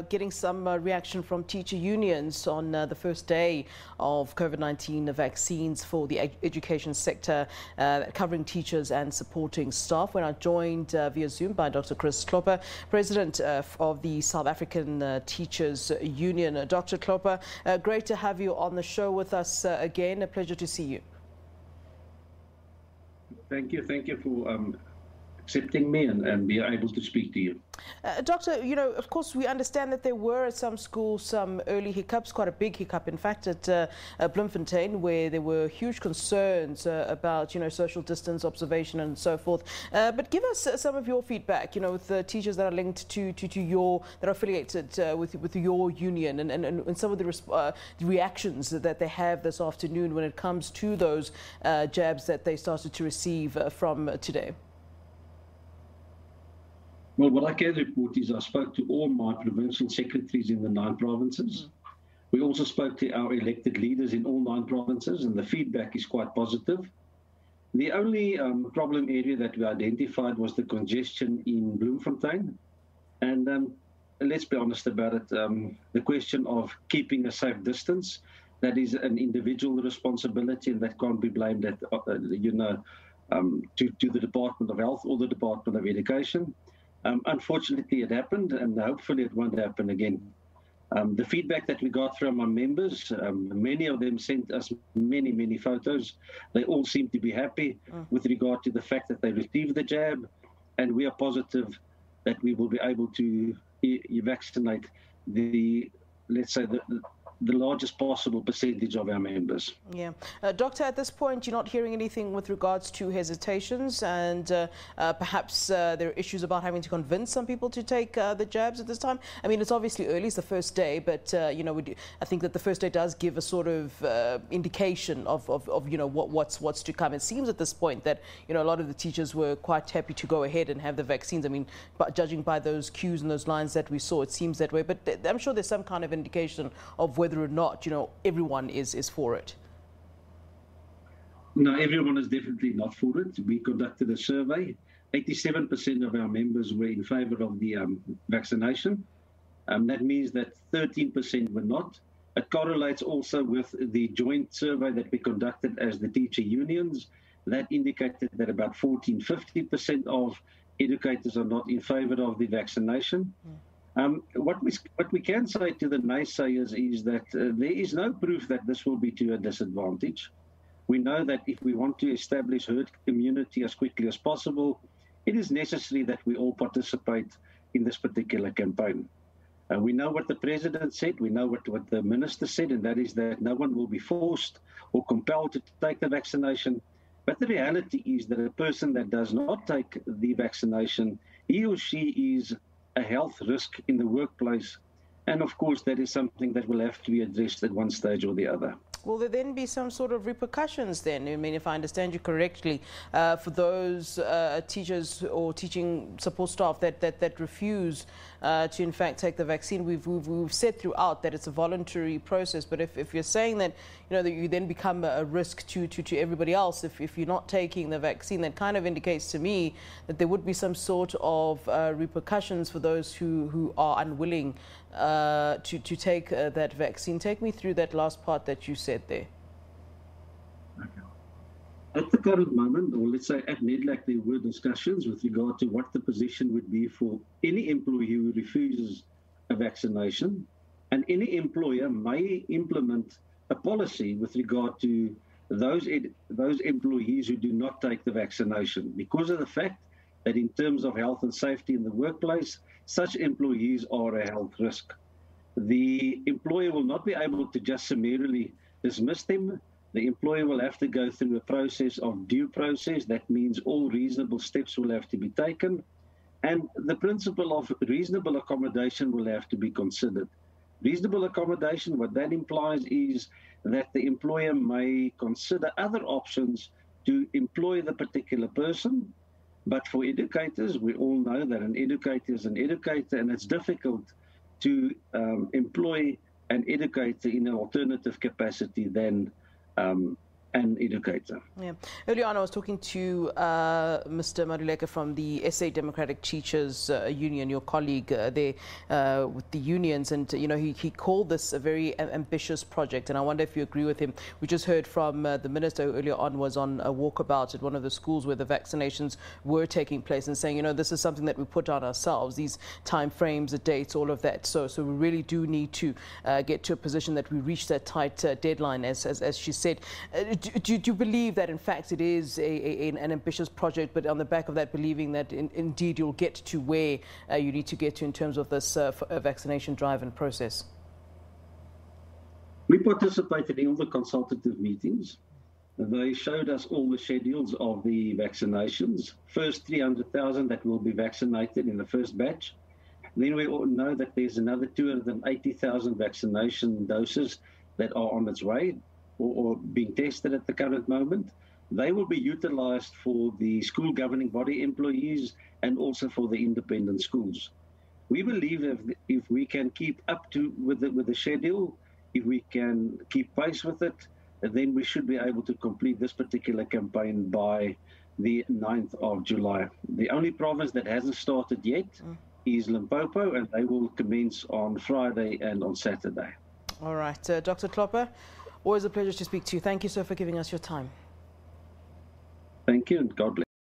Getting some reaction from teacher unions on the first day of COVID-19 vaccines for the education sector, covering teachers and supporting staff. We're now joined via Zoom by Dr. Klopper, President of the South African Teachers Union. Dr. Klopper, great to have you on the show with us again. A pleasure to see you. Thank you for accepting me and being able to speak to you. Doctor, of course, we understand that there were at some schools some early hiccups, quite a big hiccup, in fact, at Bloemfontein, where there were huge concerns about, social distance observation and so forth. But give us some of your feedback, with the teachers that are linked to your, that are affiliated with your union and some of the reactions that they have this afternoon when it comes to those jabs that they started to receive from today. Well, what I can report is I spoke to all my provincial secretaries in the 9 provinces. We also spoke to our elected leaders in all 9 provinces, and the feedback is quite positive. The only problem area that we identified was the congestion in Bloemfontein. And let's be honest about it, the question of keeping a safe distance, that is an individual responsibility, and that can't be blamed at, to the Department of Health or the Department of Education. Unfortunately, it happened, and hopefully it won't happen again. The feedback that we got from our members, many of them sent us many photos. They all seem to be happy with regard to the fact that they received the jab, and we are positive that we will be able to vaccinate let's say, the largest possible percentage of our members. Yeah. Doctor, at this point, you're not hearing anything with regards to hesitations and perhaps there are issues about having to convince some people to take the jabs at this time? I mean, it's obviously early, it's the first day, but, I think that the first day does give a sort of indication of what's to come. It seems at this point that, a lot of the teachers were quite happy to go ahead and have the vaccines. I mean, but judging by those queues and those lines that we saw, it seems that way. But I'm sure there's some kind of indication of whether or not, everyone is for it. No, everyone is definitely not for it. We conducted a survey. 87% of our members were in favor of the vaccination. That means that 13% were not. It correlates also with the joint survey that we conducted as the teacher unions. That indicated that about 50% of educators are not in favor of the vaccination. What we can say to the naysayers is that there is no proof that this will be to a disadvantage. We know that if we want to establish herd immunity as quickly as possible, it is necessary that we all participate in this particular campaign. We know what the president said, we know what the minister said, and that is that no one will be forced or compelled to take the vaccination. But the reality is that a person that does not take the vaccination, he or she is a health risk in the workplace, and of course that is something that will have to be addressed at one stage or the other. Will there then be some sort of repercussions then? I mean, if I understand you correctly, for those teachers or teaching support staff that refuse to in fact take the vaccine? We've said throughout that it's a voluntary process, but if you're saying that that you then become a risk to everybody else if you're not taking the vaccine, that kind of indicates to me that there would be some sort of repercussions for those who are unwilling to take that vaccine. Take me through that last part that you said there. Okay. At the current moment, or let's say at NEDLAC, there were discussions with regard to what the position would be for any employee who refuses a vaccination, and any employer may implement a policy with regard to those employees who do not take the vaccination, because of the fact that in terms of health and safety in the workplace, such employees are a health risk. The employer will not be able to just summarily dismiss them. The employer will have to go through a process of due process. That means all reasonable steps will have to be taken. And the principle of reasonable accommodation will have to be considered. Reasonable accommodation, what that implies is that the employer may consider other options to employ the particular person. But for educators, we all know that an educator is an educator, and it's difficult to employ an educator in an alternative capacity than an educator. Yeah. Earlier on, I was talking to Mr. Maruleka from the SA Democratic Teachers Union, your colleague there with the unions, and he called this a very ambitious project, and I wonder if you agree with him. We just heard from the minister who earlier on was on a walkabout at one of the schools where the vaccinations were taking place, and saying, this is something that we put on ourselves, these time frames, the dates, all of that. So we really do need to get to a position that we reach that tight deadline, as she said. Do you believe that, in fact, it is an ambitious project, but on the back of that, believing that indeed you'll get to where you need to get to in terms of this vaccination drive and process? We participated in all the consultative meetings. They showed us all the schedules of the vaccinations. First 300,000 that will be vaccinated in the first batch. Then we all know that there's another 280,000 vaccination doses that are on its way, or being tested at the current moment. They will be utilized for the school governing body employees and also for the independent schools. We believe if we can keep up to with the schedule, if we can keep pace with it, then we should be able to complete this particular campaign by the 9th of July. The only province that hasn't started yet is Limpopo, and they will commence on Friday and on Saturday. All right, Dr. Klopper, always a pleasure to speak to you. Thank you, sir, for giving us your time. Thank you, and God bless.